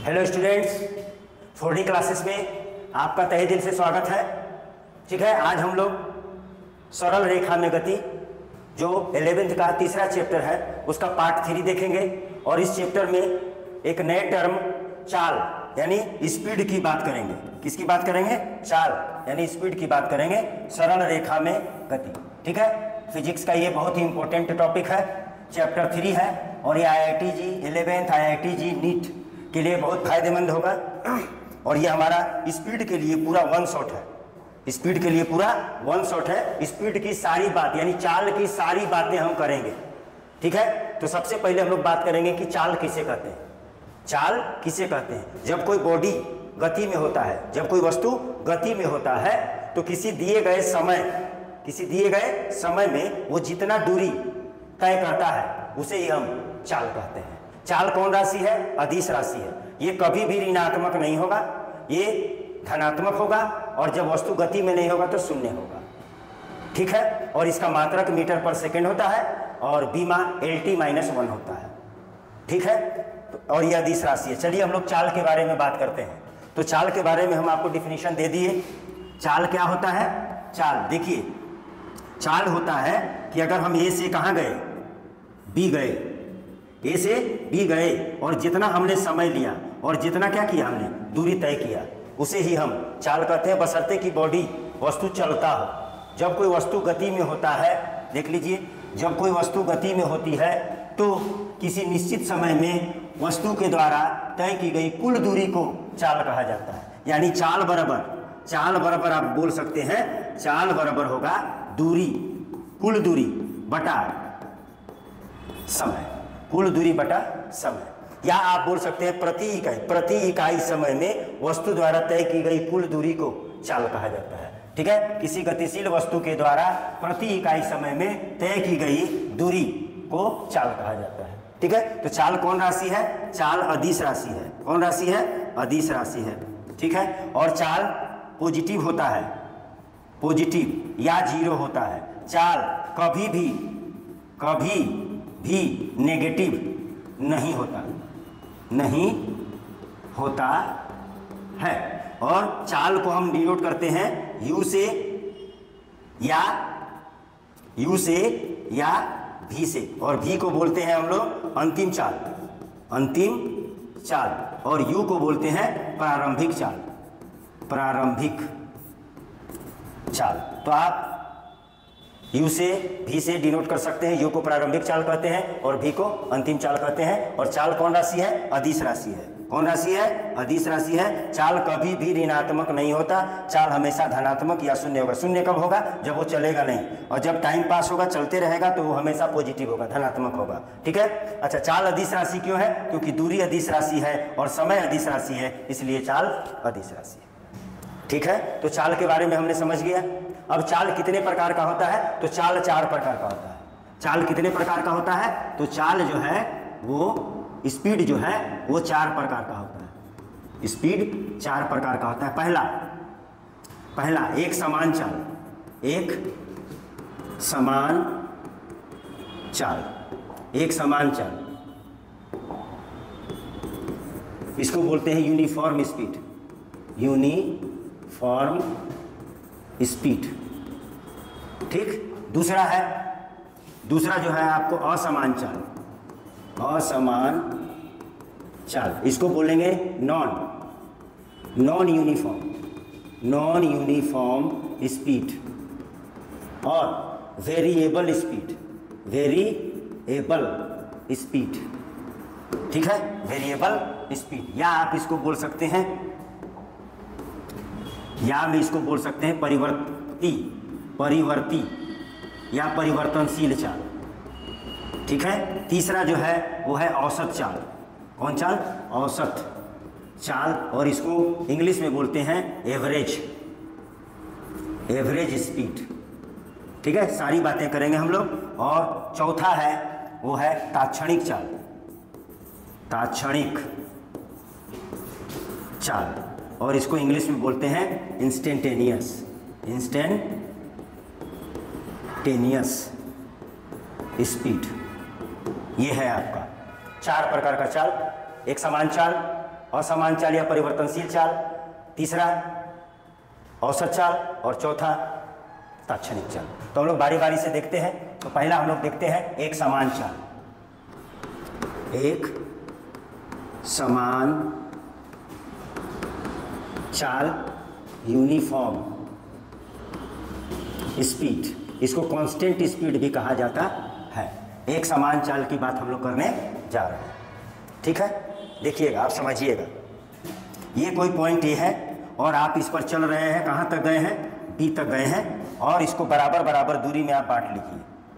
Hello students, 4D classes में आपका तहे दिल से स्वागत है। ठीक है, आज हम लोग सरल रेखा में गति जो 11th का तीसरा चैप्टर है उसका पार्ट 3 देखेंगे और इस चैप्टर में एक नए टर्म चाल यानी स्पीड की बात करेंगे। किसकी बात करेंगे? चाल यानी स्पीड की बात करेंगे, सरल रेखा में गति। ठीक है, फिजिक्स का ये बहुत ही इंपॉर्टेंट टॉपिक है, चैप्टर 3 है और ये IIT जी 11th IIT जी नीट के लिए बहुत फायदेमंद होगा। और ये हमारा स्पीड के लिए पूरा वन शॉट है, स्पीड के लिए पूरा वन शॉट है। स्पीड की सारी बात यानी चाल की सारी बातें हम करेंगे। ठीक है, तो सबसे पहले हम लोग बात करेंगे कि चाल किसे कहते हैं। चाल किसे कहते हैं? जब कोई बॉडी गति में होता है, जब कोई वस्तु गति में होता है तो किसी दिए गए समय में वो जितना दूरी तय करता है उसे ही हम चाल कहते हैं। चाल कौन राशि है? अदिश राशि है। ये कभी भी ऋणात्मक नहीं होगा, ये धनात्मक होगा और जब वस्तु गति में नहीं होगा तो शून्य होगा। ठीक है, और इसका मात्रक मीटर पर सेकेंड होता है और बीमा LT-1 होता है। ठीक है, तो और यह अदिश राशि है। चलिए हम लोग चाल के बारे में बात करते हैं। तो चाल के बारे में हम आपको डिफिनीशन दे दिए। चाल क्या होता है? चाल देखिए, चाल होता है कि अगर हम A से कहाँ गए? B गए, A से B गए और जितना हमने समय लिया और जितना क्या किया, हमने दूरी तय किया, उसे ही हम चाल कहते हैं, बशर्ते कि बॉडी वस्तु चलता हो। जब कोई वस्तु गति में होता है, देख लीजिए, जब कोई वस्तु गति में होती है तो किसी निश्चित समय में वस्तु के द्वारा तय की गई कुल दूरी को चाल कहा जाता है। यानी चाल बराबर आप बोल सकते हैं, चाल बराबर होगा दूरी, कुल दूरी बटा समय, कुल दूरी बटा समय। या आप बोल सकते हैं प्रति इकाई समय में वस्तु द्वारा तय की गई कुल दूरी को चाल कहा जाता है। ठीक है, किसी गतिशील वस्तु के द्वारा प्रति इकाई समय में तय की गई दूरी को चाल कहा जाता है। ठीक है, तो चाल कौन राशि है? चाल अदिश राशि है। कौन राशि है? अदिश राशि है। ठीक है, और चाल पॉजिटिव होता है, पॉजिटिव या जीरो होता है। चाल कभी भी नेगेटिव नहीं होता है। और चाल को हम डिनोट करते हैं U से या V से, और V को बोलते हैं हम लोग अंतिम चाल, और U को बोलते हैं प्रारंभिक चाल। तो आप U से V से डिनोट कर सकते हैं। U को प्रारंभिक चाल कहते हैं और V को अंतिम चाल कहते हैं। और चाल कौन राशि है? अदिश राशि है। कौन राशि है? अदिश राशि है। चाल कभी भी ऋणात्मक नहीं होता, चाल हमेशा धनात्मक या शून्य होगा। शून्य कब होगा? जब वो चलेगा नहीं, और जब टाइम पास होगा, चलते रहेगा, तो वो हमेशा पॉजिटिव होगा, धनात्मक होगा। ठीक है, अच्छा, चाल अदिश राशि क्यों है? क्योंकि दूरी अदिश राशि है और समय अदिश राशि है, इसलिए चाल अदिश राशि है। ठीक है, तो चाल के बारे में हमने समझ लिया। अब चाल कितने प्रकार का होता है? तो चाल 4 प्रकार का होता है। चाल कितने प्रकार का होता है? तो चाल जो है वो स्पीड जो है वो 4 प्रकार का होता है। स्पीड 4 प्रकार का होता है। पहला एक समान चाल, एक समान चाल, इसको बोलते हैं यूनिफॉर्म स्पीड। ठीक, दूसरा जो है आपको असमान चाल, इसको बोलेंगे नॉन यूनिफॉर्म स्पीड। और वेरिएबल स्पीड। ठीक है, वेरिएबल स्पीड, या आप इसको बोल सकते हैं, परिवर्ती या परिवर्तनशील चाल। ठीक है, तीसरा जो है वो है औसत चाल। कौन चाल? औसत चाल, और इसको इंग्लिश में बोलते हैं एवरेज स्पीड। ठीक है, सारी बातें करेंगे हम लोग। और चौथा है वो है तात्क्षणिक चाल, और इसको इंग्लिश में बोलते हैं इंस्टेंटेनियस स्पीड। ये है आपका 4 प्रकार का चाल। एक समान चाल, असमान चाल या परिवर्तनशील चाल, तीसरा औसत चाल और चौथा तात्क्षणिक चाल। तो हम लोग बारी बारी से देखते हैं। तो पहला हम लोग देखते हैं एक समान चाल। एक समान चाल, यूनिफॉर्म स्पीड, इसको कांस्टेंट स्पीड भी कहा जाता है। एक समान चाल की बात हम लोग करने जा रहे हैं, ठीक है। देखिएगा, आप समझिएगा, ये कोई पॉइंट ए है और आप इस पर चल रहे हैं, कहाँ तक गए हैं, बी तक गए हैं, और इसको बराबर बराबर दूरी में आप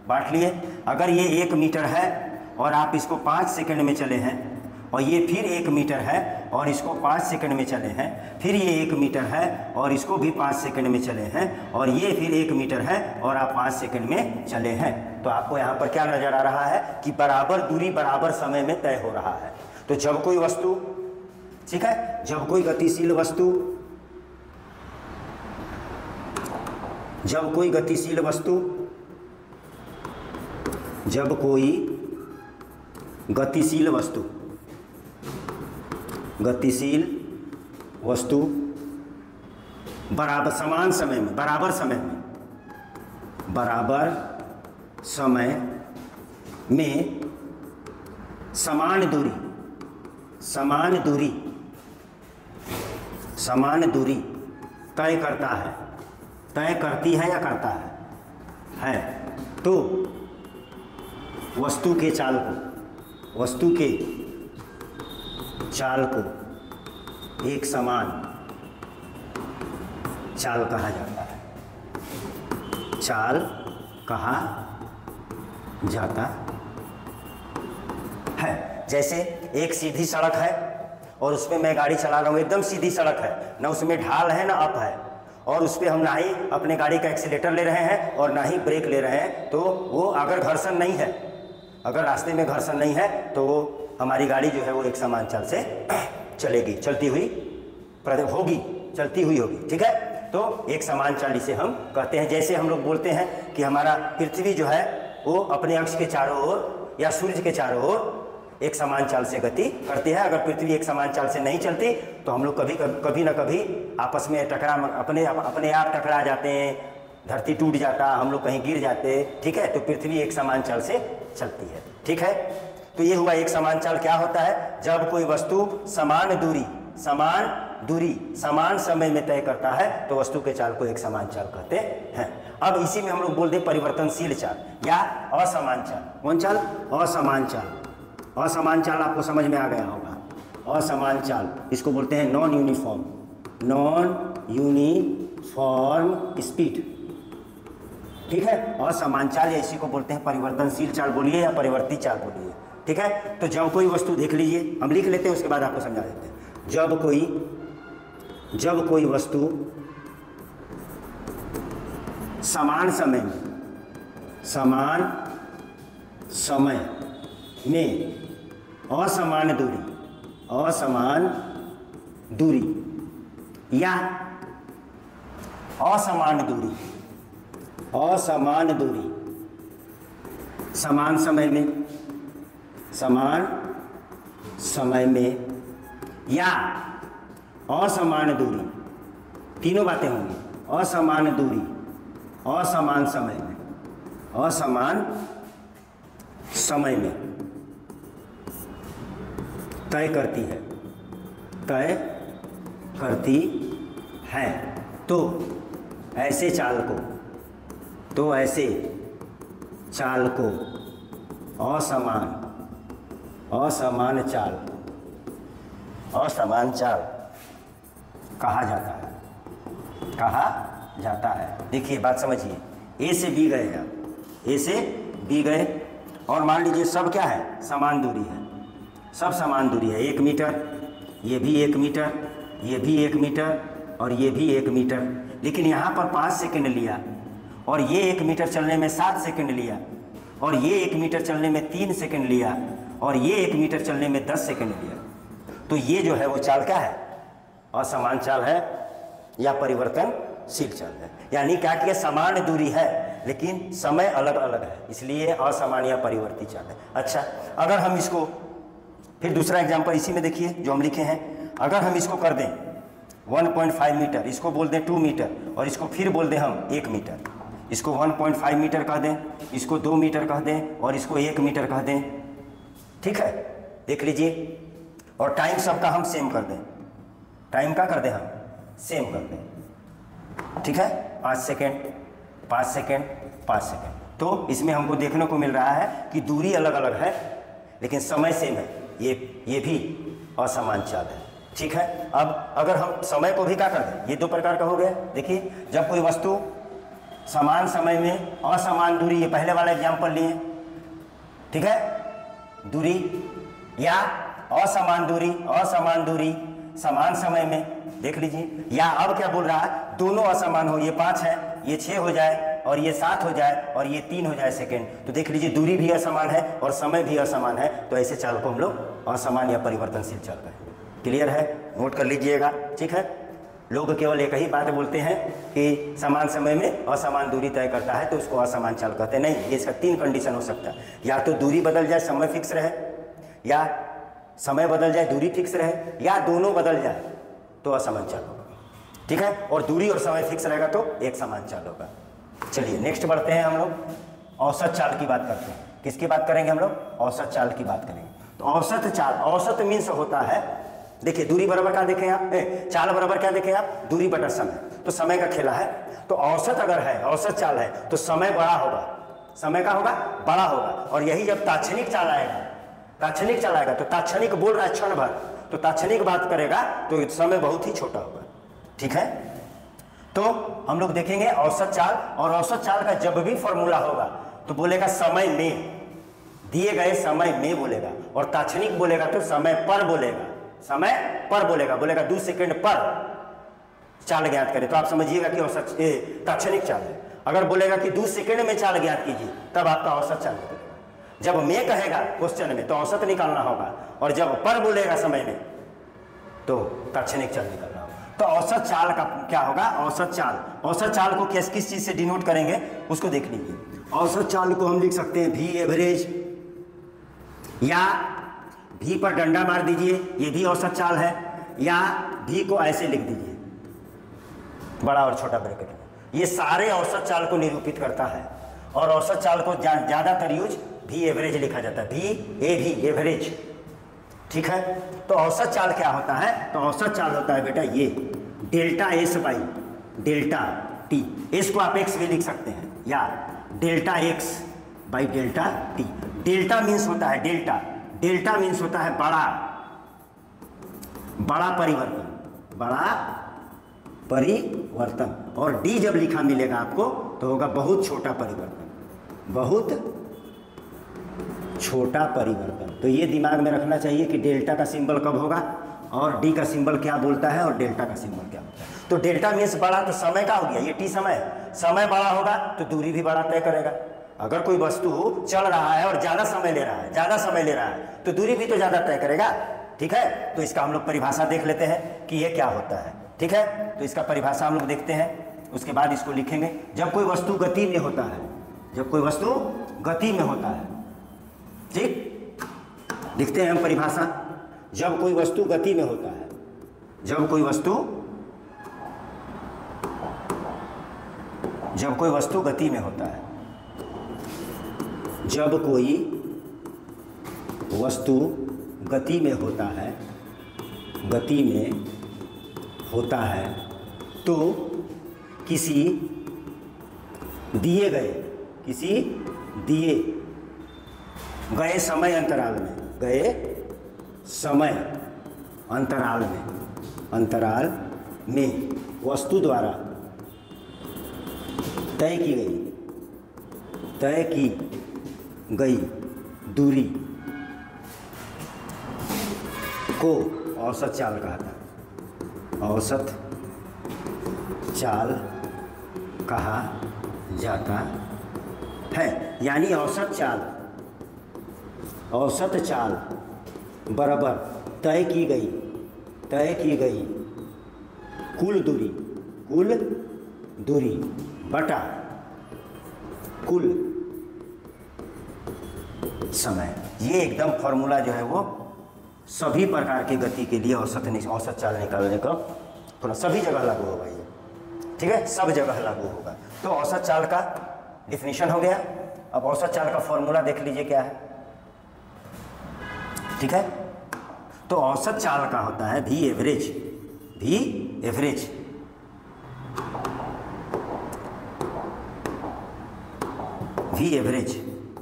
बांट लिए। अगर ये 1 मीटर है और आप इसको 5 सेकंड में चले हैं, और ये फिर 1 मीटर है और इसको 5 सेकंड में चले हैं, फिर ये 1 मीटर है और इसको भी 5 सेकंड में चले हैं, और ये फिर 1 मीटर है और आप 5 सेकंड में चले हैं, तो आपको यहाँ पर क्या नजर आ रहा है कि बराबर दूरी बराबर समय में तय हो रहा है। तो जब कोई वस्तु, ठीक है, जब कोई गतिशील वस्तु, जब कोई गतिशील वस्तु बराबर समान समय में, बराबर समय में समान दूरी तय करती है या करता है, तो वस्तु के चाल को एक समान चाल कहा जाता है, जैसे एक सीधी सड़क है और उसमें मैं गाड़ी चला रहा हूँ, एकदम सीधी सड़क है, ना उसमें ढाल है ना अप है, और उस पर हम ना ही अपने गाड़ी का एक्सीलेटर ले रहे हैं और ना ही ब्रेक ले रहे हैं, तो वो अगर घर्षण नहीं है, अगर रास्ते में घर्षण नहीं है, तो वो हमारी गाड़ी जो है वो एक समान चाल से चलेगी, चलती हुई होगी, ठीक है। तो एक समान चाल इसे हम कहते हैं। जैसे हम लोग बोलते हैं कि हमारा पृथ्वी जो है वो अपने अक्ष के चारों ओर या सूर्य के चारों ओर एक समान चाल से गति करती है। अगर पृथ्वी एक समान चाल से नहीं चलती तो हम लोग कभी ना कभी आपस में अपने आप टकरा जाते हैं, धरती टूट जाता, हम लोग कहीं गिर जाते, ठीक है। तो पृथ्वी एक समान चाल से चलती है, ठीक है। तो ये हुआ एक समान चाल। क्या होता है, जब कोई वस्तु समान दूरी समान समय में तय करता है तो वस्तु के चाल को एक समान चाल कहते हैं। अब इसी में हम लोग बोलते हैं परिवर्तनशील चाल या असमान चाल। कौन चाल, असमान चाल। असमान चाल आपको समझ में आ गया होगा। असमान चाल इसको बोलते हैं नॉन यूनिफॉर्म स्पीड, ठीक है। असमान चाल या इसी को बोलते हैं परिवर्तनशील चाल बोलिए या परिवर्ती चाल बोलिए, ठीक है। तो जब कोई वस्तु, देख लीजिए, हम लिख लेते हैं उसके बाद आपको समझा देते हैं। जब कोई वस्तु समान समय में असमान दूरी या असमान दूरी समान समय में या असमान दूरी, तीनों बातें होंगी। असमान दूरी असमान समय में तय करती है तो ऐसे चाल को असमान चाल कहा जाता है। देखिए, बात समझिए, ए से बी गए आप, ए से बी गए और मान लीजिए सब क्या है, समान दूरी है, सब समान दूरी है। 1 मीटर, ये भी 1 मीटर, ये भी 1 मीटर और ये भी 1 मीटर, लेकिन यहाँ पर 5 सेकंड लिया और ये 1 मीटर चलने में 7 सेकंड लिया और ये 1 मीटर चलने में 3 सेकंड लिया और ये 1 मीटर चलने में 10 सेकंड लिया। तो ये जो है वो चाल क्या है, असमान चाल है या परिवर्तनशील चाल है। यानी क्या कि समान दूरी है लेकिन समय अलग अलग है, इसलिए असमान या परिवर्ती चाल है। अच्छा, अगर हम इसको फिर दूसरा एग्जाम्पल इसी में देखिए जो हम लिखे हैं, अगर हम इसको कर दें 1.5 मीटर, इसको बोल दें 2 मीटर और इसको फिर बोल दें हम 1 मीटर, इसको 1.5 मीटर कह दें, इसको 2 मीटर कह दें और इसको 1 मीटर कह दें, ठीक है, देख लीजिए। और टाइम सबका हम सेम कर दें, टाइम का कर दें हम सेम कर दें, ठीक है, 5 सेकेंड 5 सेकेंड 5 सेकेंड। तो इसमें हमको देखने को मिल रहा है कि दूरी अलग अलग है लेकिन समय सेम है, ये भी असमान चाल है, ठीक है। अब अगर हम समय को भी क्या कर दें, ये 2 प्रकार का हो गया। देखिए, जब कोई वस्तु समान समय में असमान दूरी, ये पहले वाला एग्जाम्पल लिए, ठीक है, दूरी या असमान दूरी समान समय में, देख लीजिए। या अब क्या बोल रहा है, दोनों असमान हो, ये 5 है, ये 6 हो जाए और ये 7 हो जाए और ये 3 हो जाए सेकेंड, तो देख लीजिए दूरी भी असमान है और समय भी असमान है, तो ऐसे चाल को हम लोग असमान या परिवर्तनशील चाल कहते हैं। क्लियर है, नोट कर लीजिएगा, ठीक है। लोग केवल एक ही बात बोलते हैं कि समान समय में असमान दूरी तय करता है तो उसको असमान चाल कहते हैं। नहीं, इसका 3 कंडीशन हो सकता है, या तो दूरी बदल जाए समय फिक्स रहे, या समय बदल जाए दूरी फिक्स रहे, या दोनों बदल जाए तो असमान चाल होगा, ठीक है। और दूरी और समय फिक्स रहेगा तो एक समान चाल होगा। चलिए नेक्स्ट बढ़ते हैं, हम लोग औसत चाल की बात करते हैं। किसकी बात करेंगे हम लोग, औसत चाल की बात करेंगे। तो औसत चाल, औसत मीन्स होता है, देखिए दूरी बराबर क्या देखें आप, चाल बराबर क्या देखें आप, दूरी बटा समय, तो समय का खेला है। तो औसत अगर है, औसत चाल है तो समय बड़ा होगा, समय का होगा बड़ा होगा। और यही जब ताक्षणिक चाल आएगा, ताक्षणिक चाल आएगा तो ताक्षणिक बोल रहा है क्षण भर, तो ताक्षणिक बात करेगा तो समय बहुत ही छोटा होगा, ठीक है। तो हम लोग देखेंगे औसत चाल, और औसत चाल का जब भी फॉर्मूला होगा तो बोलेगा समय में, दिए गए समय में बोलेगा, और ताक्षणिक बोलेगा तो समय पर बोलेगा, समय पर बोलेगा, बोलेगा 2 सेकंड पर चाल ज्ञात करें, तो आप समझिएगा कि औसत ताक्षणिक चाल है। अगर बोलेगा कि 2 सेकंड में चाल ज्ञात कीजिए तब आपका औसत चाल निकलेगा। जब मैं कहेगा क्वेश्चन में तो औसत निकालना होगा, और जब पर बोलेगा समय में तो ताक्षणिक चाल निकालना होगा। तो औसत चाल का क्या होगा, औसत चाल को किस चीज से डिनोट करेंगे उसको देख लीजिए। औसत चाल को हम लिख सकते हैं भी एवरेज, या भी पर डंडा मार दीजिए, ये भी औसत चाल है, या भी को ऐसे लिख दीजिए बड़ा और छोटा ब्रैकेट में, ये सारे औसत चाल को निरूपित करता है। और औसत चाल को ज्यादातर यूज भी एवरेज लिखा जाता है, भी एवरेज, ठीक है। तो औसत चाल क्या होता है, तो औसत चाल होता है बेटा ये delta S by delta T, S को आप एक्स भी लिख सकते हैं, या delta X by delta T. Delta means होता है डेल्टा मीन्स होता है बड़ा परिवर्तन, और डी जब लिखा मिलेगा आपको तो होगा बहुत छोटा परिवर्तन। तो ये दिमाग में रखना चाहिए कि डेल्टा का सिंबल कब होगा और डी का सिंबल क्या बोलता है और डेल्टा का सिंबल क्या बोलता है। तो डेल्टा मीन्स बड़ा, तो समय का हो गया, ये टी समय बड़ा होगा तो दूरी भी बड़ा तय करेगा। अगर कोई वस्तु चल रहा है और ज्यादा समय ले रहा है तो दूरी भी तो ज्यादा तय करेगा, ठीक है। तो इसका हम लोग परिभाषा देख लेते हैं कि ये क्या होता है, ठीक है। तो इसका परिभाषा हम लोग देखते हैं, उसके बाद इसको लिखेंगे। जब कोई वस्तु गति में होता है, ठीक, लिखते हैं हम परिभाषा। जब कोई वस्तु गति में होता है, जब कोई वस्तु गति में होता है, जब कोई वस्तु गति में होता है तो किसी दिए गए समय अंतराल में वस्तु द्वारा तय की गई दूरी को औसत चाल कहता है, औसत चाल कहा जाता है। यानी औसत चाल बराबर तय की गई कुल दूरी बटा कुल समय। ये एकदम फॉर्मूला जो है वो सभी प्रकार की गति के लिए औसत चाल निकालने का थोड़ा सभी जगह लागू होगा ये, ठीक है, सब जगह लागू होगा। तो औसत चाल का डिफिनीशन हो गया। अब औसत चाल का फॉर्मूला देख लीजिए क्या है, ठीक है। तो औसत चाल का होता है V average, V average V average,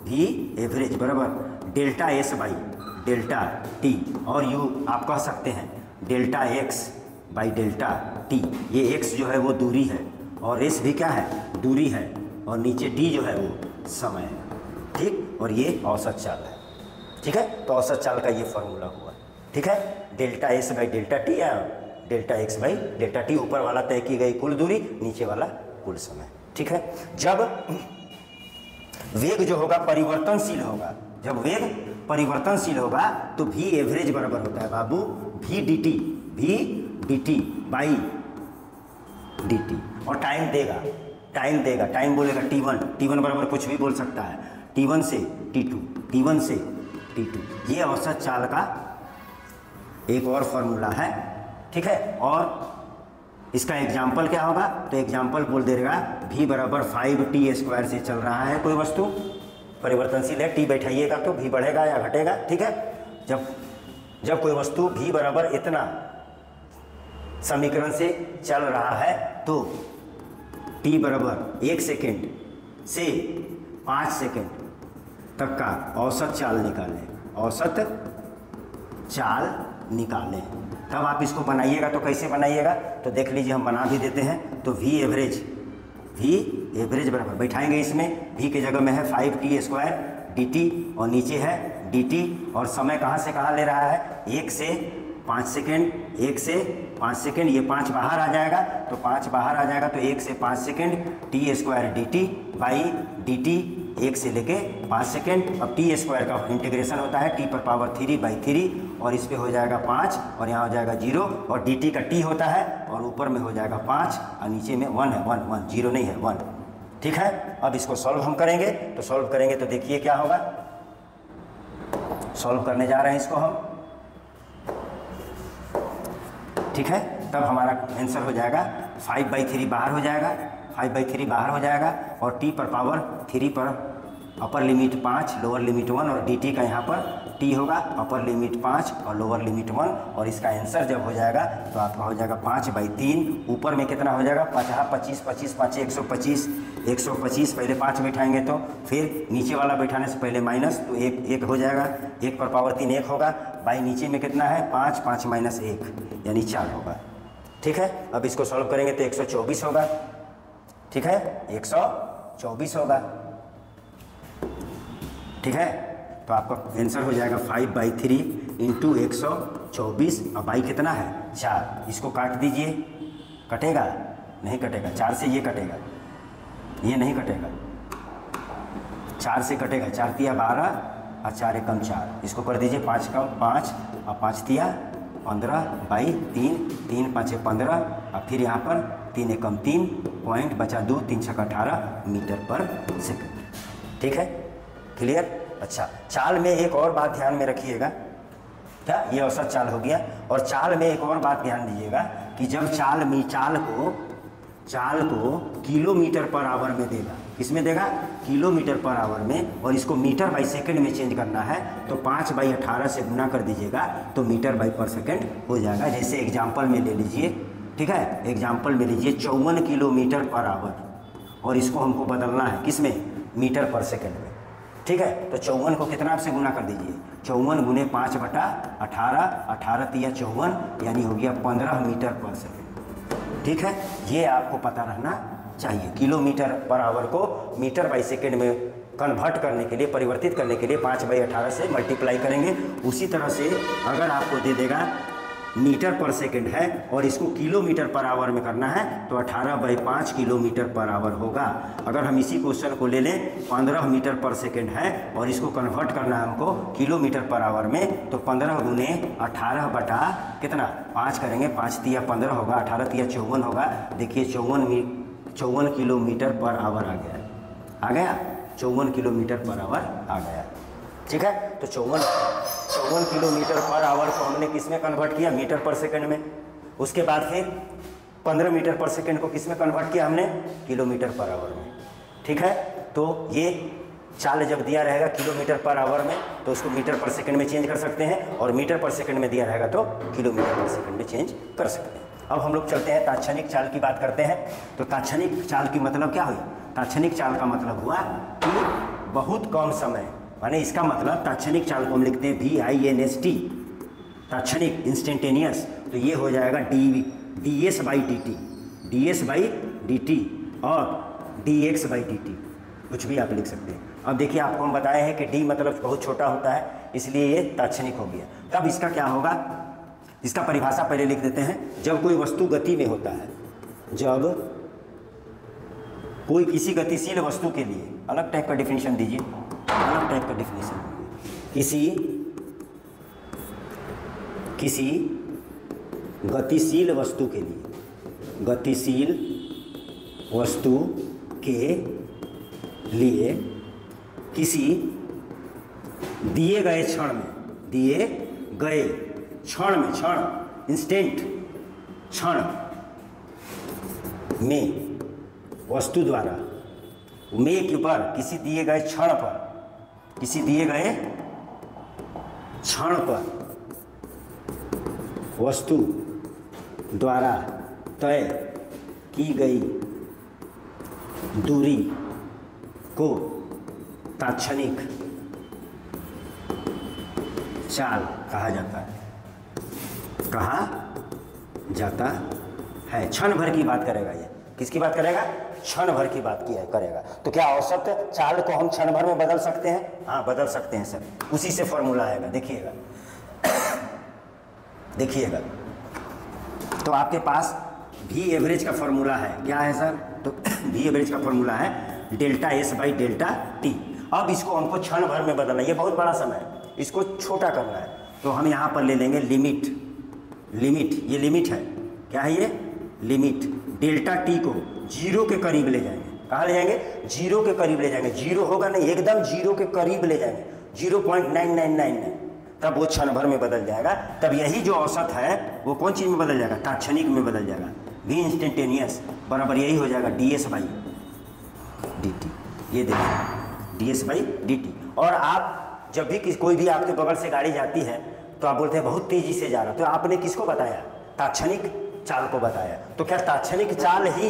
V average बराबर delta S by delta T, और यू आप कह सकते हैं delta X by delta T. ये एक्स जो है वो दूरी है और एस भी क्या है, दूरी है, और नीचे टी जो है वो समय है, ठीक। और ये औसत चाल है, ठीक है। तो औसत चाल का ये फॉर्मूला हुआ, ठीक है। Delta S by delta T या delta X by delta T, ऊपर वाला तय की गई कुल दूरी, नीचे वाला कुल समय, ठीक है। जब वेग जो होगा परिवर्तनशील होगा, जब वेग परिवर्तनशील होगा तो वी एवरेज बराबर होता है बाबू V D T, V D T by D T. और टाइम देगा, टाइम बोलेगा T1 बराबर कुछ भी बोल सकता है, T1 से T2, T1 से T2। ये औसत चाल का एक और फॉर्मूला है, ठीक है। और इसका एग्जाम्पल क्या होगा, तो एग्जाम्पल बोल देगा v बराबर 5t² से चल रहा है कोई वस्तु, परिवर्तनशील है, t बैठाइएगा तो v बढ़ेगा या घटेगा, ठीक है। जब कोई वस्तु v बराबर इतना समीकरण से चल रहा है तो t बराबर 1 सेकेंड से 5 सेकेंड तक का औसत चाल निकालें, औसत चाल निकालें। तब आप इसको बनाइएगा, तो कैसे बनाइएगा, तो देख लीजिए हम बना भी देते हैं। तो वी एवरेज बराबर बैठाएंगे, इसमें v की जगह में है 5t² dt और नीचे है dt, और समय कहाँ से कहाँ ले रहा है, 1 से 5 सेकेंड, 1 से 5 सेकेंड, ये 5 बाहर आ जाएगा, तो 5 बाहर आ जाएगा तो 1 से 5 second t² dt by dt, 1 से लेके 5 सेकेंड। अब t² का इंटीग्रेशन होता है t पर पावर 3/3, और इस पे हो जाएगा 5 और यहाँ हो जाएगा 0, और dt का t होता है और ऊपर में हो जाएगा 5 और नीचे में 1 है, 1 0 नहीं है 1, ठीक है। अब इसको सॉल्व हम करेंगे, तो सॉल्व करेंगे तो देखिए क्या होगा, सॉल्व करने जा रहे हैं इसको हम, ठीक है। तब हमारा आंसर हो जाएगा 5/3 बाहर हो जाएगा, 5/3 बाहर हो जाएगा, और t पर पावर 3 पर अपर लिमिट 5 लोअर लिमिट 1, और dt का यहाँ पर t होगा अपर लिमिट 5 और लोअर लिमिट 1, और इसका आंसर जब हो जाएगा तो आपका हो जाएगा 5/3। ऊपर में कितना हो जाएगा, 25 25 5 125, 125 पहले 5 बैठाएंगे, तो फिर नीचे वाला बैठाने से पहले माइनस, तो 1 हो जाएगा, 1 पर पावर 3 1 होगा, बाई नीचे में कितना है 5 5 माइनस 1 यानी 4 होगा, ठीक है। अब इसको सॉल्व करेंगे तो 124 होगा, ठीक है, 124 होगा, ठीक है। तो आपका आंसर हो जाएगा 5/3 इंटू 124, और बाई कितना है 4, इसको काट दीजिए, कटेगा नहीं कटेगा, 4 से ये कटेगा, ये नहीं कटेगा, 4 से कटेगा, 4 तिया 12 और 4 एकम 4, इसको कर दीजिए 5 कम 5 और 5 तिया 15 बाई 3, 3 5 15, और फिर यहाँ पर 3 एकम 3 पॉइंट बचा 2, 3 6 18 मीटर पर सेकंड, ठीक है, क्लियर। अच्छा, चाल में एक और बात ध्यान में रखिएगा, क्या ये औसत चाल हो गया, और चाल में एक और बात ध्यान दीजिएगा कि जब चाल को किलोमीटर पर आवर में देगा, किसमें देगा, किलोमीटर पर आवर में, और इसको मीटर बाई सेकंड में चेंज करना है, तो 5/18 से गुना कर दीजिएगा तो मीटर बाई पर सेकंड हो जाएगा। जैसे एग्जाम्पल में ले लीजिए, ठीक है, एग्जाम्पल में लीजिए 54 किलोमीटर पर आवर, और इसको हमको बदलना है किसमें, मीटर पर सेकंड में, ठीक है। तो 54 को कितना से गुना कर दीजिए, 54 गुने 5/18, 18 तिया 54 यानी हो गया 15 मीटर पर सेकंड, ठीक है। ये आपको पता रहना चाहिए, किलोमीटर पर आवर को मीटर बाई सेकंड में कन्वर्ट करने के लिए, परिवर्तित करने के लिए 5/18 से मल्टीप्लाई करेंगे। उसी तरह से अगर आपको दे देगा मीटर पर सेकंड है और इसको किलोमीटर पर आवर में करना है तो 18/5 किलोमीटर पर आवर होगा। अगर हम इसी क्वेश्चन को ले लें 15 मीटर पर सेकंड है और इसको कन्वर्ट करना है हमको किलोमीटर पर आवर में, तो 15 गुने 18 बटा कितना 5 करेंगे, 5 तिया 15 होगा, 18 तिया 54 होगा। देखिए 54 किलोमीटर पर आवर आ गया 54 किलोमीटर पर आवर आ गया, ठीक है। तो 54 54 किलोमीटर पर आवर को हमने किस में कन्वर्ट किया, मीटर पर सेकंड में। उसके बाद फिर 15 मीटर पर सेकंड को किस में कन्वर्ट किया हमने, किलोमीटर पर आवर में। ठीक है, तो ये चाल जब दिया रहेगा किलोमीटर पर आवर में तो उसको मीटर पर सेकंड में चेंज कर सकते हैं, और मीटर पर सेकंड में दिया रहेगा तो किलोमीटर पर सेकंड में चेंज कर सकते हैं। अब हम लोग चलते हैं तात्क्षणिक चाल की बात करते हैं। तो तात्क्षणिक चाल की मतलब क्या हुई, तात्क्षणिक चाल का मतलब हुआ कि बहुत कम समय, माने इसका मतलब तात्क्षणिक चाल को हम लिखते हैं VINST, तात्क्षणिक, इंस्टेंटेनियस। तो ये हो जाएगा DS/dt, DS/dt और dx/dt, कुछ भी आप लिख सकते हैं। अब देखिए आपको हम बताए हैं कि d मतलब बहुत छोटा होता है, इसलिए ये तात्क्षणिक हो गया। तब इसका क्या होगा, इसका परिभाषा पहले लिख देते हैं। जब कोई वस्तु गति में होता है, जब कोई किसी गतिशील वस्तु के लिए, अलग टाइप का डिफिनीशन दीजिए, अलग टाइप का डिफिनीशन, किसी गतिशील वस्तु के लिए, गतिशील वस्तु के लिए किसी दिए गए क्षण में, दिए गए क्षण में, क्षण इंस्टेंट, क्षण में वस्तु द्वारा, में के ऊपर किसी दिए गए क्षण पर, किसी दिए गए क्षण पर वस्तु द्वारा तय की गई दूरी को तात्क्षणिक चाल कहा जाता है, कहा जाता है। क्षण भर की बात करेगा ये, किसकी बात करेगा, क्षण भर की बात किया करेगा। तो क्या औसत चाल को हम क्षण भर में बदल सकते हैं, हाँ बदल सकते हैं सर, उसी से फॉर्मूला आएगा, देखिएगा देखिएगा। तो आपके पास V एवरेज का फॉर्मूला है, क्या है सर, तो V एवरेज का फॉर्मूला है ΔS/ΔT। अब इसको हमको क्षण भर में बदलना है, ये बहुत बड़ा समय है, इसको छोटा करना है। तो हम यहाँ पर ले लेंगे लिमिट, लिमिट, ये लिमिट है, क्या है ये, लिमिट ΔT को 0 के करीब ले जाएंगे। कहाँ ले जाएंगे, 0 के करीब ले जाएंगे। 0 होगा नहीं, एकदम 0 के करीब ले जाएंगे, 0.9999, तब वो क्षण भर में बदल जाएगा। तब यही जो औसत है वो कौन चीज़ में बदल जाएगा, तात्क्षणिक में बदल जाएगा। V इंस्टेंटेनियस बराबर यही हो जाएगा DS/dt, ये देखिए DS/dt। और आप जब भी कोई भी आपके बगल से गाड़ी जाती है तो आप बोलते हैं बहुत तेजी से जा रहा, तो आपने किसको बताया, तात्क्षणिक चाल को बताया। तो क्या तात्क्षणिक चाल ही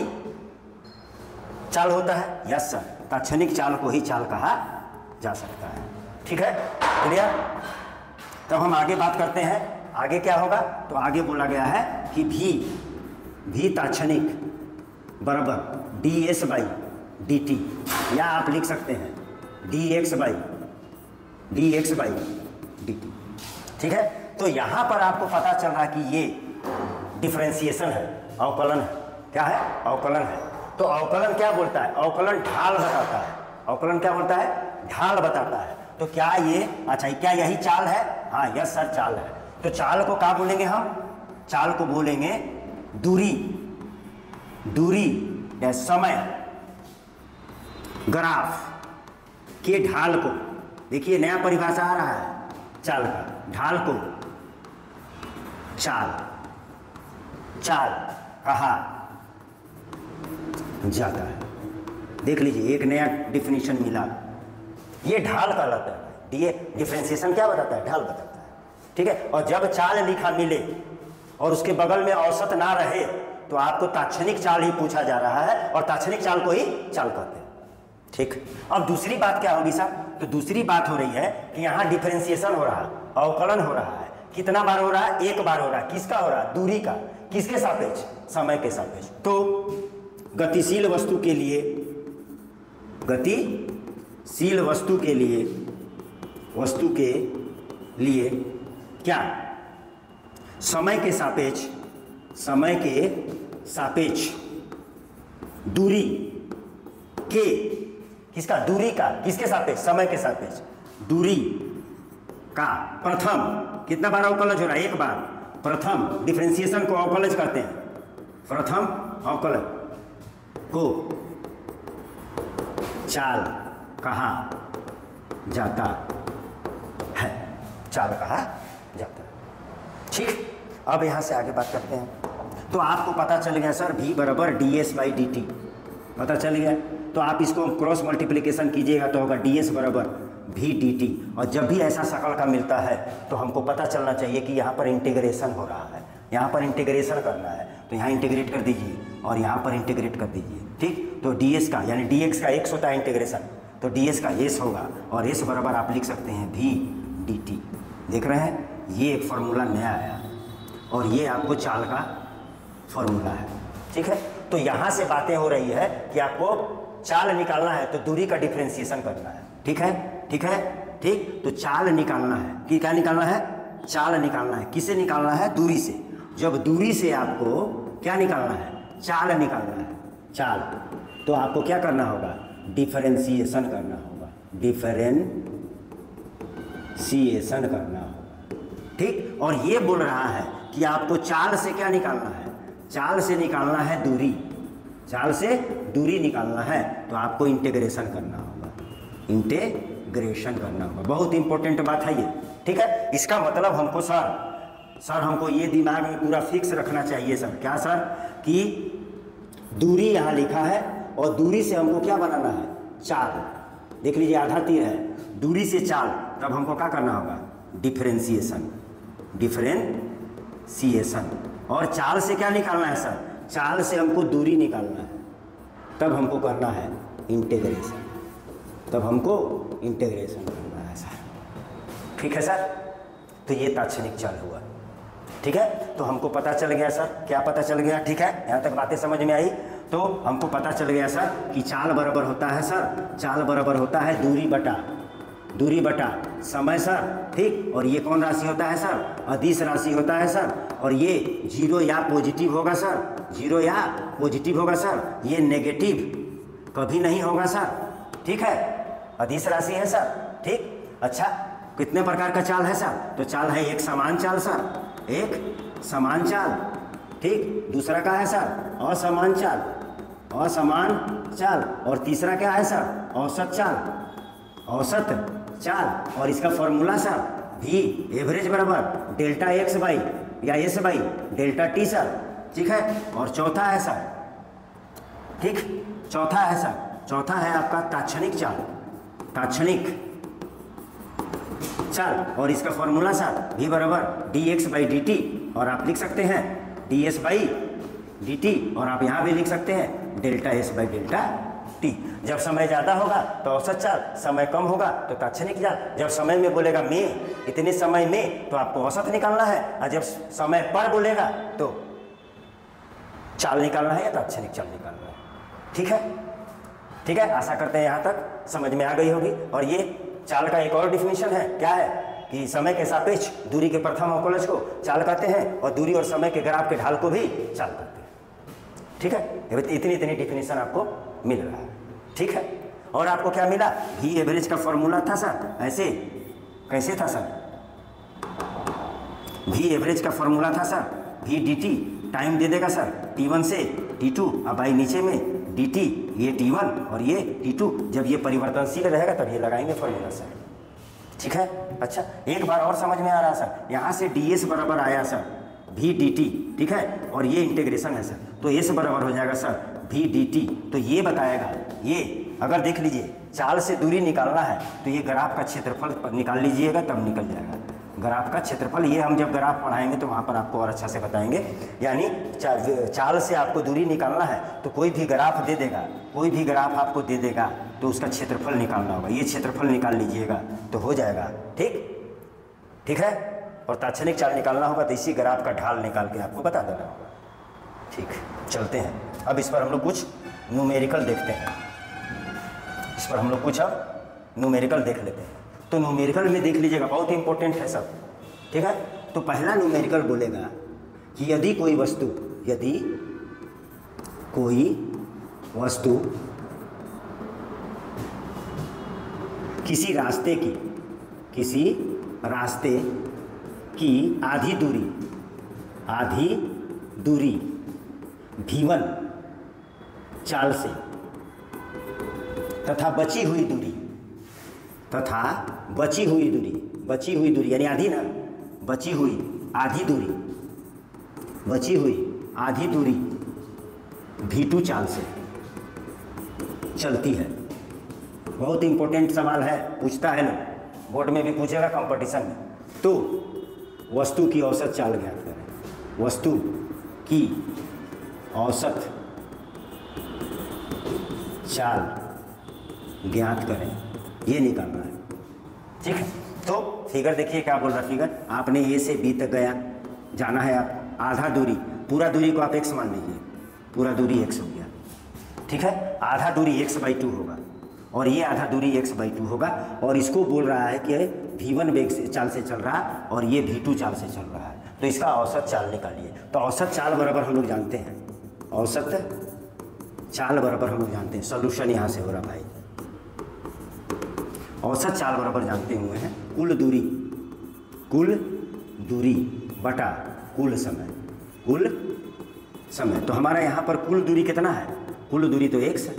चाल होता है, यस सर, तात्क्षणिक चाल को ही चाल कहा जा सकता है। ठीक है, क्लियर। तब हम आगे बात करते हैं, आगे क्या होगा, तो आगे बोला गया है कि भी तात्क्षणिक बराबर DS/dt, या आप लिख सकते हैं dx/dt। ठीक है, तो यहां पर आपको पता चल रहा है कि ये डिफरेंशिएशन है, अवकलन है, क्या है, अवकलन है। तो अवकलन क्या बोलता है, अवकलन ढाल बताता है, अवकलन क्या बोलता है, ढाल बताता है। तो क्या ये, अच्छा क्या यही चाल है, हाँ यस सर चाल है। तो चाल को क्या बोलेंगे हम, चाल को बोलेंगे दूरी, दूरी या समय, ग्राफ के ढाल को, देखिए नया परिभाषा आ रहा है चाल का, ढाल को चाल, चाल कहा जाता है। देख लीजिए एक नया डिफिनीशन मिला, ये ढाल कहलाता है। ये डिफरेंशिएशन क्या बताता है, ढाल बताता है। ठीक है, और जब चाल लिखा मिले और उसके बगल में औसत ना रहे तो आपको तात्क्षणिक चाल ही पूछा जा रहा है, और तात्क्षणिक चाल को ही चाल कहते हैं। ठीक, अब दूसरी बात क्या होगी साहब, तो दूसरी बात हो रही है कि यहाँ डिफरेंशिएशन हो रहा है, अवकलन हो रहा है। कितना बार हो रहा है, एक बार हो रहा है। किसका हो रहा है, दूरी का, किसके सापेक्ष, समय के सापेक्ष। तो गतिशील वस्तु के लिए, गतिशील वस्तु के लिए, वस्तु के लिए क्या, समय के सापेक्ष, समय के सापेक्ष दूरी के, किसका, दूरी का, किसके सापेक्ष, समय के सापेक्ष दूरी का प्रथम, कितना बार अवकलज हो रहा है, एक बार। प्रथम डिफरेंशिएशन को अवकलज कहते हैं, प्रथम अवकलन को चाल कहा जाता है। चाल कहा जाता है। ठीक, अब यहाँ से आगे बात करते हैं। तो आपको पता चल गया सर v बराबर ds/dt, पता चल गया। तो आप इसको क्रॉस मल्टीप्लिकेशन कीजिएगा तो होगा ds बराबर v dt। और जब भी ऐसा शकल का मिलता है तो हमको पता चलना चाहिए कि यहाँ पर इंटीग्रेशन हो रहा है, यहाँ पर इंटीग्रेशन करना है, तो यहाँ इंटीग्रेट कर दीजिए और यहाँ पर इंटीग्रेट कर दीजिए। ठीक, तो ds का यानी dx का x होता है इंटीग्रेशन, तो ds का s होगा और s बराबर आप लिख सकते हैं v dt। देख रहे हैं, ये एक फार्मूला नया आया और ये आपको चाल का फार्मूला है। ठीक है, तो यहाँ से बातें हो रही है कि आपको चाल निकालना है तो दूरी का डिफरेंशिएशन करना है। ठीक है, ठीक है, ठीक। तो चाल निकालना है कि क्या निकालना है? चाल निकालना है। किसे निकालना है? दूरी से। जब दूरी से आपको क्या निकालना है? चाल निकालना है, चाल। तो आपको क्या करना होगा? डिफरेंशिएशन करना होगा, डिफरेंशिएशन करना होगा। ठीक, और ये बोल रहा है कि आपको चाल से क्या निकालना है? चाल से निकालना है दूरी, चाल से दूरी निकालना है तो आपको इंटीग्रेशन करना होगा, इंटीग्रेशन करना होगा। बहुत इंपॉर्टेंट बात है ये। ठीक है, इसका मतलब हमको सर हमको ये दिमाग में पूरा फिक्स रखना चाहिए सर। क्या सर? कि दूरी यहाँ लिखा है और दूरी से हमको क्या बनाना है? चाल। देख लीजिए, आधा तीर है, दूरी से चाल, तब हमको क्या करना होगा? Differentiation, differentiation. और चाल से क्या निकालना है सर? चाल से हमको दूरी निकालना है, तब हमको करना है इंटीग्रेशन, तब हमको इंटीग्रेशन करना है सर। ठीक है सर, तो ये तात्क्षणिक चाल हुआ। ठीक है, तो हमको पता चल गया सर, क्या पता चल गया? ठीक है, यहाँ तक बातें समझ में आई। तो हमको पता चल गया सर कि चाल बराबर होता है सर, चाल बराबर होता है दूरी बटा समय सर। ठीक, और ये कौन राशि होता है सर? अदिश राशि होता है सर। और ये जीरो या पॉजिटिव होगा सर, जीरो या पॉजिटिव होगा सर, ये नेगेटिव कभी नहीं होगा सर। ठीक है, अदिश राशि है सर। ठीक, अच्छा, कितने प्रकार का चाल है सर? तो चाल है एक समान चाल सर, एक समान चाल। ठीक, दूसरा क्या है सर? असमान चाल, असमान चाल। और तीसरा क्या है सर? औसत चाल, औसत चाल। और इसका फॉर्मूला सर v एवरेज बराबर डेल्टा x बाई या s by delta t sir. ठीक है, और चौथा है सर, ठीक, चौथा है सर, चौथा है आपका तात्क्षणिक चाल, तात्क्षणिक चाल। और इसका फॉर्मूला सर v बराबर dx बाई dt, और आप लिख सकते हैं ds बाई dt, और आप यहाँ भी लिख सकते हैं delta s by delta t। जब समय ज़्यादा होगा तो औसत चाल, समय कम होगा तो तात्क्षणिक चाल। जब समय में बोलेगा में, इतने समय में, तो आपको औसत निकालना है, और जब समय पर बोलेगा तो चाल निकालना है या तात्क्षणिक चाल निकालना है। ठीक है, ठीक है, आशा करते हैं यहाँ तक समझ में आ गई होगी। और ये चाल का एक और डिफिनीशन है, क्या है? कि समय के सापेक्ष दूरी के प्रथम अवकलज को चाल कहते हैं और दूरी और समय के ग्राफ के ढाल को भी चाल कहते हैं। ठीक है, इतनी इतनी डिफिनीशन आपको मिल रहा है। ठीक है, और आपको क्या मिला? v एवरेज का फॉर्मूला था सर, ऐसे कैसे था सर? v एवरेज का फॉर्मूला था सर v dt, टाइम दे देगा सर t1 से t2, अब भाई नीचे में dt, ये t1 और ये t2। जब ये परिवर्तनशील रहेगा तब ये लगाएंगे फॉर्मूला सर। ठीक है, अच्छा, एक बार और समझ में आ रहा सर, यहाँ से ds बराबर आया सर v dt। ठीक है, और ये इंटीग्रेशन है सर, तो s बराबर हो जाएगा सर v dt। तो ये बताएगा, ये अगर देख लीजिए चाल से दूरी निकालना है तो ये ग्राफ का क्षेत्रफल निकाल लीजिएगा, तब निकल जाएगा ग्राफ का क्षेत्रफल। ये हम जब ग्राफ पढ़ाएंगे तो वहाँ पर आपको और अच्छा से बताएंगे। यानी चाल से आपको दूरी निकालना है तो कोई भी ग्राफ दे देगा, कोई भी ग्राफ आपको दे देगा तो उसका क्षेत्रफल निकालना होगा। ये क्षेत्रफल निकाल लीजिएगा तो हो जाएगा। ठीक, ठीक है, और तात्क्षणिक चाल निकालना होगा तो इसी ग्राफ का ढाल निकाल के आपको बता देना होगा। ठीक, चलते हैं अब इस पर हम लोग कुछ न्यूमेरिकल देखते हैं। इस पर हम लोग कुछ अब न्यूमेरिकल देख लेते हैं। तो न्यूमेरिकल में देख लीजिएगा, बहुत इंपॉर्टेंट है सब। ठीक है, तो पहला न्यूमेरिकल बोलेगा कि यदि कोई वस्तु किसी रास्ते की आधी दूरी v1 चाल से तथा बची हुई दूरी बची हुई दूरी यानी आधी ना, बची हुई आधी दूरी, बची हुई आधी दूरी v2 चाल से चलती है। बहुत इंपॉर्टेंट सवाल है, पूछता है ना, बोर्ड में भी पूछेगा, कंपटीशन में। तो वस्तु की औसत चाल ज्ञात करें, वस्तु की औसत चाल ज्ञात करें, ये निकालना है। ठीक है, तो फिगर देखिए क्या बोल रहा है फिगर। आपने ए से बी तक गया, जाना है आप आधा दूरी, पूरा दूरी को आप x मान लीजिए, पूरा दूरी x हो गया। ठीक है, आधा दूरी x/2 होगा और ये आधा दूरी x/2 होगा, और इसको बोल रहा है कि v1 वेग से चाल से चल रहा है और ये v2 चाल से चल रहा है, तो इसका औसत चाल निकालिए। तो औसत चाल बराबर हम लोग जानते हैं, औसत चाल बराबर हम लोग जानते हैं, सोल्यूशन यहाँ से हो रहा भाई। औसत चाल बराबर जानते हुए हैं कुल दूरी बटा कुल समय, कुल समय। तो हमारा यहाँ पर कुल दूरी कितना है, कुल दूरी तो x है,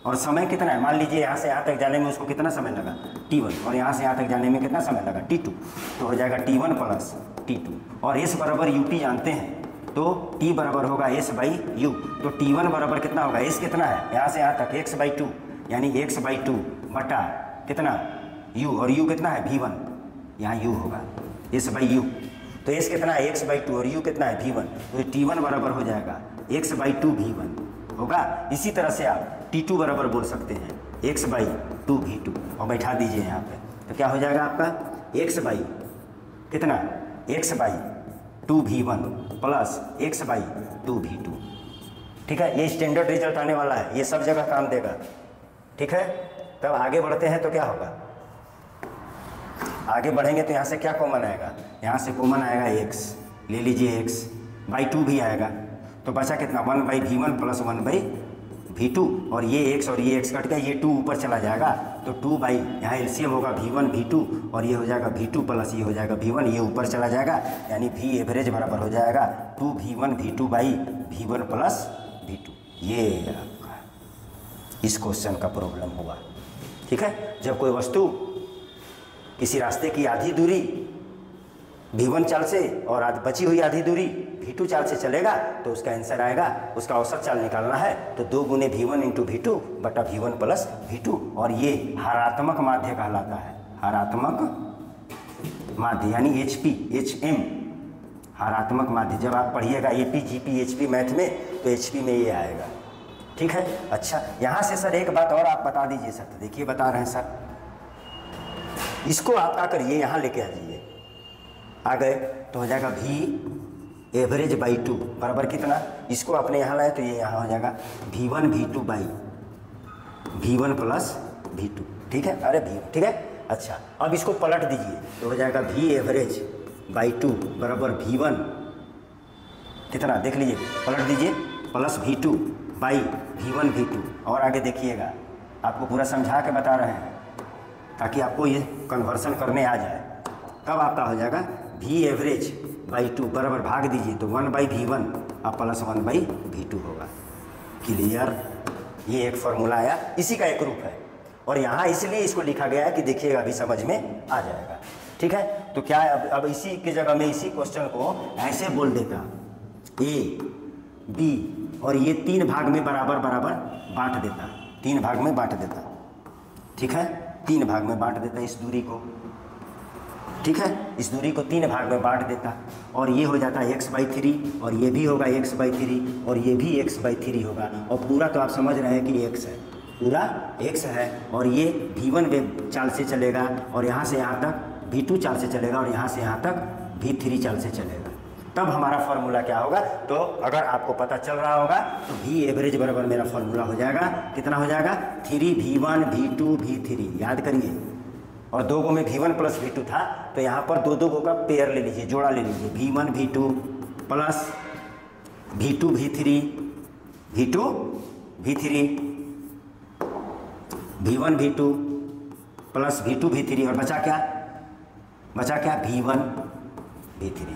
और समय कितना है, मान लीजिए यहाँ से यहाँ तक जाने में उसको कितना समय लगा t1, और यहाँ से यहाँ तक जाने में कितना समय लगा t2, तो हो जाएगा t1 प्लस t2। और s बराबर ut जानते हैं, तो t बराबर होगा s/u, तो t1 बराबर कितना होगा, s कितना है यहाँ से यहाँ तक x/2, यानी x/2 बटा कितना u, और u कितना है v1, यहाँ u होगा s/u, तो s कितना है x/2 और u कितना है v1, तो t1 बराबर हो जाएगा x/2 v1 होगा। इसी तरह से आप t2 बराबर बोल सकते हैं x/2 v2, और बैठा दीजिए यहाँ पे, तो क्या हो जाएगा आपका कितना x/2 v1 plus x/2 v2। ठीक है, ये स्टैंडर्ड रिजल्ट आने वाला है, ये सब जगह काम देगा। ठीक है, तब आगे बढ़ते हैं तो क्या होगा, आगे बढ़ेंगे तो यहाँ से क्या कॉमन आएगा, यहाँ से कॉमन आएगा x, ले लीजिए x/2 भी आएगा, तो बचा कितना 1/v1 प्लस 1/v2, और ये x और ये x कट गया, ये 2 ऊपर चला जाएगा, तो 2 बाई यहाँ एलसीएम होगा v1 v2, और ये हो जाएगा v2 प्लस ये हो जाएगा v1, ये ऊपर चला जाएगा, यानी v एवरेज बराबर हो जाएगा 2v1 v2 by v1 plus v2। ये आपका इस क्वेश्चन का प्रॉब्लम हुआ। ठीक है, जब कोई वस्तु किसी रास्ते की आधी दूरी v1 चाल से और बची हुई आधी दूरी v2 चाल से चलेगा, तो उसका आंसर आएगा, उसका औसत चाल निकालना है तो 2 गुने v1 इंटू v2 बटा v1 प्लस v2, और ये हरात्मक माध्य कहलाता है, हरात्मक माध्य यानी HM, हरात्मक माध्य। जब आप पढ़िएगा AP GP HP मैथ में, तो HP में ये आएगा। ठीक है, अच्छा यहाँ से सर एक बात और आप बता दीजिए सर, तो देखिए बता रहे हैं सर, इसको आप क्या करिए यहाँ लेके आ जाइए, आ गए तो हो जाएगा v एवरेज/2 बराबर कितना, इसको आपने यहाँ लाए तो ये यहाँ हो जाएगा v1 v2 by v1 plus v2। ठीक है, अरे v, ठीक है, अच्छा अब इसको पलट दीजिए तो हो जाएगा v एवरेज/2 बराबर v1 कितना, देख लीजिए पलट दीजिए, plus v2 by v1 v2, और आगे देखिएगा आपको पूरा समझा के बता रहे हैं ताकि आपको ये कन्वर्सन करने आ जाए। तब आपका हो जाएगा v एवरेज/2 बराबर भाग दीजिए तो 1/v1 और प्लस 1/v2 होगा। क्लियर, ये एक फॉर्मूला आया, इसी का एक रूप है, और यहाँ इसलिए इसको लिखा गया है कि देखिएगा अभी समझ में आ जाएगा। ठीक है, तो क्या है अब इसी की जगह में इसी क्वेश्चन को ऐसे बोल देता a b, और ये 3 भाग में बराबर बराबर बांट देता, 3 भाग में बांट देता। ठीक है, 3 भाग में बांट देता इस दूरी को। ठीक है, इस दूरी को 3 भाग में बांट देता, और ये हो जाता है x/3, और ये भी होगा x/3, और ये भी x/3 होगा, और पूरा तो आप समझ रहे हैं कि x है, पूरा x है, और ये v1 वेग चाल से चलेगा, और यहाँ से यहाँ तक v2 चाल से चलेगा, और यहाँ से यहाँ तक v3 चाल से चलेगा। तब हमारा फॉर्मूला क्या होगा, तो अगर आपको पता चल रहा होगा तो v एवरेज बराबर मेरा फॉर्मूला हो जाएगा, कितना हो जाएगा 3v1 v2 v3, याद करिए, और 2 गो में v1 प्लस v2 था, तो यहाँ पर 2 गो का पेयर ले लीजिए, जोड़ा ले लीजिए, v1 v2 plus v2 v3 v1 v2 plus v2 v3, और बचा क्या v1 v3,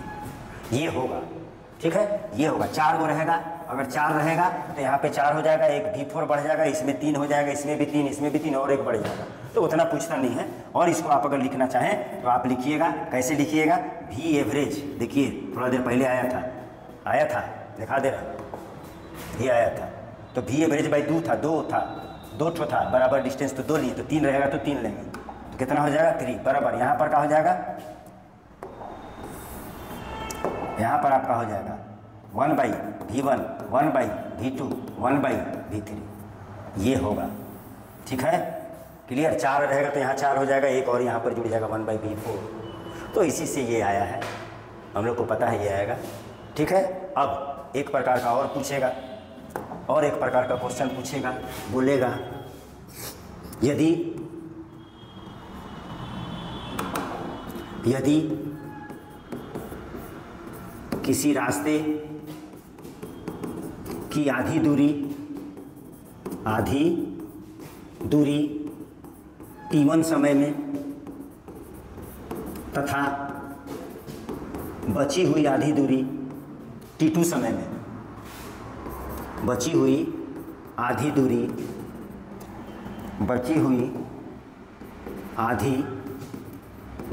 ये होगा। ठीक है, ये होगा, 4 गो रहेगा, अगर 4 रहेगा तो यहाँ पे 4 हो जाएगा, एक v4 बढ़ जाएगा, इसमें 3 हो जाएगा, इसमें भी 3, इसमें भी 3, और एक बढ़ जाएगा, तो तो उतना पूछता नहीं है। और इसको आप अगर लिखना चाहें तो आप लिखिएगा, कैसे लिखिएगा, भी एवरेज। देखिए थोड़ा देर पहले आया था दिखा दे रहा, ये आया था, तो भी एवरेज बाई 2 था, 2 ठो था, बराबर डिस्टेंस तो 2 लिए, तो 3 रहेगा तो 3 लेंगे, तो कितना हो जाएगा 3 बराबर। यहाँ पर क्या हो जाएगा, यहाँ पर आपका हो जाएगा 1/V1, 1/V2, 1/V3, ये होगा। ठीक है, क्लियर। 4 रहेगा तो यहाँ 4 हो जाएगा, एक और यहाँ पर जुड़ जाएगा 1/V4। तो इसी से ये आया है, हम लोग को पता है ये आएगा। ठीक है, अब एक प्रकार का और पूछेगा, और एक प्रकार का क्वेश्चन पूछेगा, बोलेगा यदि किसी रास्ते की आधी दूरी t1 समय में तथा बची हुई आधी दूरी t2 समय में, बची हुई आधी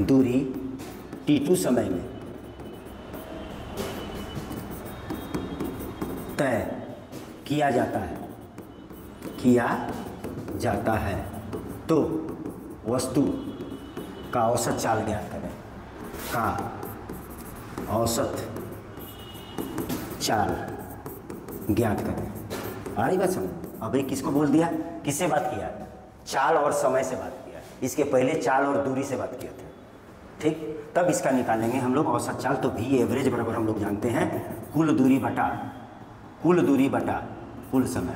दूरी t2 समय में तय किया जाता है तो वस्तु का औसत चाल ज्ञात करें, आ रही बात समझ। अब ये किसको बोल दिया, किससे बात किया, चाल और समय से बात किया। इसके पहले चाल और दूरी से बात किया था। ठीक, तब इसका निकालेंगे हम लोग औसत चाल। तो भी एवरेज बराबर हम लोग जानते हैं कुल दूरी बटा कुल समय।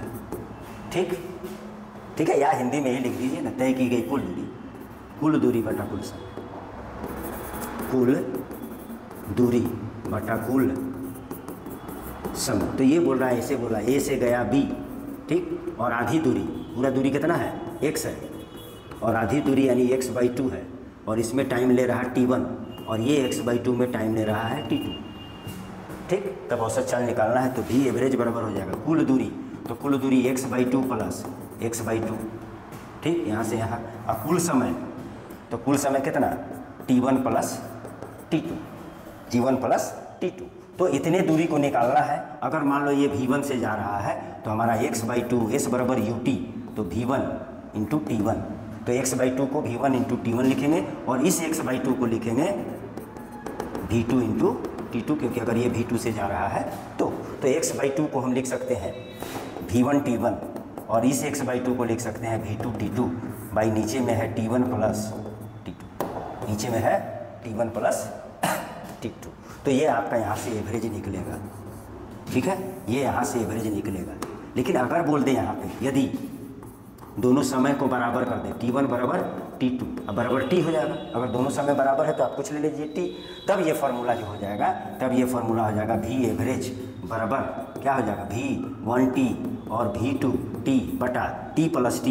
ठीक है, या हिंदी में ही लिख दीजिए ना, तय की गई कुल दूरी बटा कुल समय, कुल दूरी बटा कुल समय। तो ये बोल रहा है, ऐसे बोल रहा है, ए से गया बी, ठीक, और आधी दूरी, पूरा दूरी कितना है x है, और आधी दूरी यानी x/2 है, और इसमें टाइम ले रहा है t1, और ये x/2 में टाइम ले रहा है t2। ठीक, तब औसत चाल निकालना है। तो भी एवरेज बराबर हो जाएगा कुल दूरी, तो कुल दूरी x/2 प्लस x/2। ठीक, यहाँ से यहाँ। और कुल समय, तो कुल समय कितना, t1 प्लस t2। तो इतने दूरी को निकालना है। अगर मान लो ये v1 से जा रहा है तो हमारा x/2 s बराबर ut, तो v1 इंटू t1, तो x/2 को v1 इंटू t1 लिखेंगे, और इस x/2 को लिखेंगे v2 इंटू t2, क्योंकि अगर ये v2 से जा रहा है तो x/2 को हम लिख सकते हैं v1 t1, और इस x/2 को लिख सकते हैं v2 t2 बाई नीचे में है t1 प्लस t2, नीचे में है t1 प्लस t2। तो ये आपका यहाँ से एवरेज निकलेगा। ठीक है, ये यहाँ से एवरेज निकलेगा। लेकिन अगर बोल दें यहाँ पे, यदि दोनों समय को बराबर कर दें, t1 बराबर t2, अब बराबर t हो जाएगा। अगर दोनों समय बराबर है तो आप कुछ ले लीजिए t, तब ये फार्मूला जो हो जाएगा, तब ये फार्मूला हो जाएगा v एवरेज बराबर क्या हो जाएगा, v1t और v2t बटा t प्लस t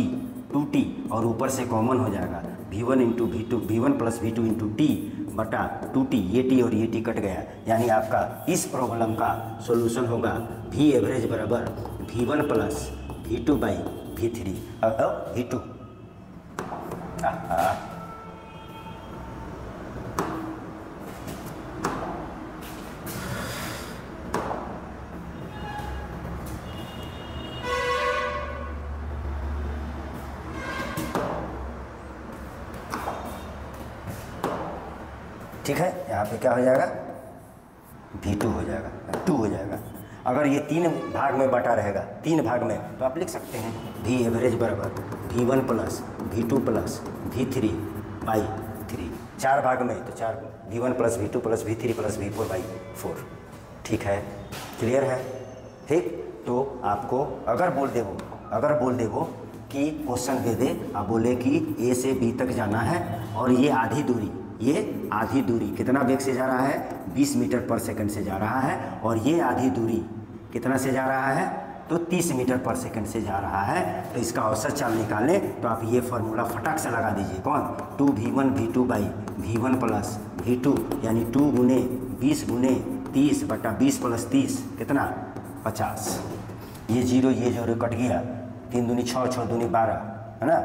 2t, और ऊपर से कॉमन हो जाएगा v1 into v2, v1 plus v2 into t बटा 2t, ये t और ये t कट गया। यानी आपका इस प्रॉब्लम का सॉल्यूशन होगा v एवरेज बराबर v1 plus v2 by v3 v2। ठीक है, यहाँ पे क्या हो जाएगा, v2 हो जाएगा, 2 हो जाएगा। अगर ये 3 भाग में बटा रहेगा, 3 भाग में, तो आप लिख सकते हैं v एवरेज बराबर v1 plus v2 plus v3 by 3। 4 भाग में तो 4 v1 plus v2 plus v3 plus v4 by 4। ठीक है, क्लियर है। ठीक, तो आपको अगर बोल दे वो कि क्वेश्चन दे दे, आप बोले कि ए से बी तक जाना है, और ये आधी दूरी कितना वेग से जा रहा है, 20 मीटर पर सेकंड से जा रहा है, और ये आधी दूरी कितना से जा रहा है, तो 30 मीटर पर सेकंड से जा रहा है। तो इसका औसत चाल निकालें तो आप ये फार्मूला फटाक से लगा दीजिए, कौन, 2v1 v2 by v1 plus v2, यानी 2 गुने 20 गुने 30 बटा 20 प्लस 30 कितना, 50। ये 0 कट गया, 3 दूनी 6, 6 दूनी 12, है ना,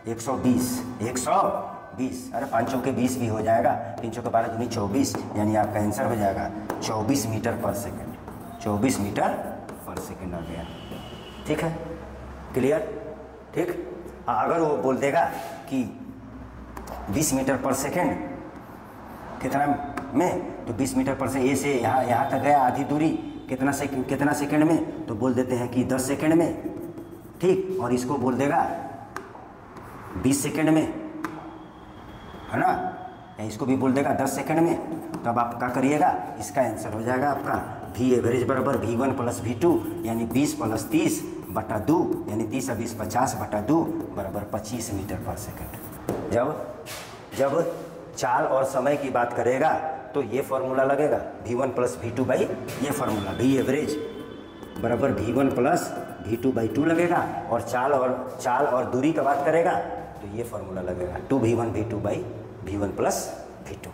120, 120, अरे 5 चौके 20 भी हो जाएगा, 3 चौके 12 दूनी 24, यानी आपका आंसर हो जाएगा 24 मीटर पर सेकंड। 24 मीटर पर सेकंड आ गया। ठीक है, क्लियर? ठीक। अगर वो बोल देगा कि 20 मीटर पर सेकंड कितना में, तो 20 मीटर पर से ए से यहाँ तक गया आधी दूरी कितना सेकंड में, तो बोल देते हैं कि 10 सेकंड में। ठीक, और इसको बोल देगा 20 सेकंड में, है ना, या इसको भी बोल देगा 10 सेकंड में। तो अब आप क्या करिएगा, इसका आंसर हो जाएगा आपका V एवरेज बराबर V1 प्लस V2, यानी 20 प्लस 30 बटा 2, यानी 30 और 20 50 बटा 2 बराबर 25 मीटर पर सेकंड। जब चाल और समय की बात करेगा तो ये फॉर्मूला लगेगा V1 प्लस V2 बाई ये फार्मूला, V एवरेज बराबर V1 प्लस V2 बाई 2 लगेगा। और चाल और दूरी का बात करेगा तो ये फार्मूला लगेगा 2V1 V2 by V1 plus V2।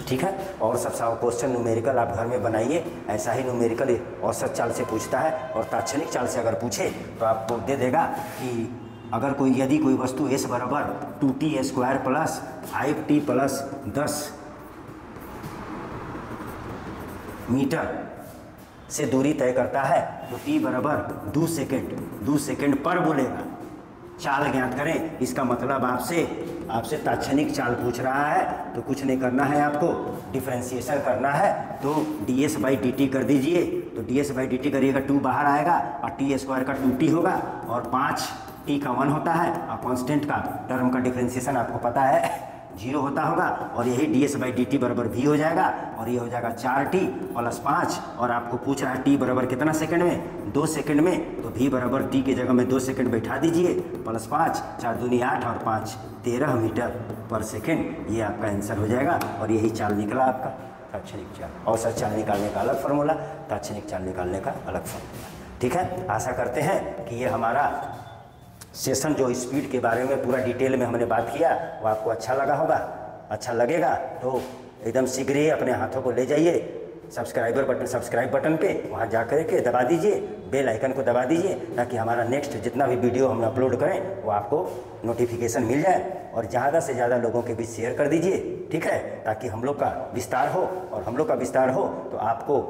ठीक है, और सब क्वेश्चन न्यूमेरिकल आप घर में बनाइए। ऐसा ही न्यूमेरिकल औसत चाल से पूछता है, और तात्क्षणिक चाल से अगर पूछे तो आपको दे देगा कि अगर यदि कोई वस्तु s बराबर 2t square plus 5t plus 10 metre से दूरी तय करता है, तो t बराबर 2 सेकेंड पर बोलेगा। चाल ज्ञात करें, इसका मतलब आपसे तात्क्षणिक चाल पूछ रहा है, तो कुछ नहीं करना है, आपको डिफरेंशिएशन करना है। तो ds बाई डी टी कर दीजिए, तो ds बाई डी टी करिएगा 2 बाहर आएगा, और t स्क्वायर का 2t होगा, और 5t का 1 होता है, और कांस्टेंट का टर्म का डिफरेंशिएशन आपको पता है 0 होता होगा, और यही ds बाई डी टी बराबर v हो जाएगा, और ये हो जाएगा 4t प्लस 5, और आपको पूछ रहा है t बराबर कितना सेकंड में, 2 सेकंड में, तो v बराबर t की जगह में 2 सेकंड बैठा दीजिए, प्लस 5, 4 दूनी 8 और 5 13 मीटर पर सेकंड। ये आपका आंसर हो जाएगा, और यही चाल निकला आपका तात्क्षणिक चाल। औसत चाल निकालने का अलग फार्मूला, तात्क्षणिक चाल निकालने का अलग फार्मूला। ठीक है, आशा करते हैं कि ये हमारा सेशन जो स्पीड के बारे में पूरा डिटेल में हमने बात किया वो आपको अच्छा लगा होगा। अच्छा लगेगा तो एकदम शीघ्र ही अपने हाथों को ले जाइए सब्सक्राइब बटन पे, वहाँ जा कर के दबा दीजिए, बेल आइकन को दबा दीजिए, ताकि हमारा नेक्स्ट जितना भी वीडियो हम अपलोड करें वो आपको नोटिफिकेशन मिल जाए। और ज़्यादा से ज़्यादा लोगों के बीच शेयर कर दीजिए, ठीक है, ताकि हम लोग का विस्तार हो, और हम लोग का विस्तार हो तो आपको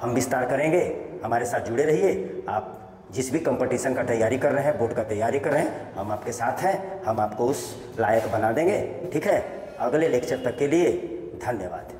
हम विस्तार करेंगे। हमारे साथ जुड़े रहिए। आप जिस भी कंपटीशन का तैयारी कर रहे हैं, बोर्ड का तैयारी कर रहे हैं, हम आपके साथ हैं, हम आपको उस लायक बना देंगे। ठीक है, अगले लेक्चर तक के लिए धन्यवाद।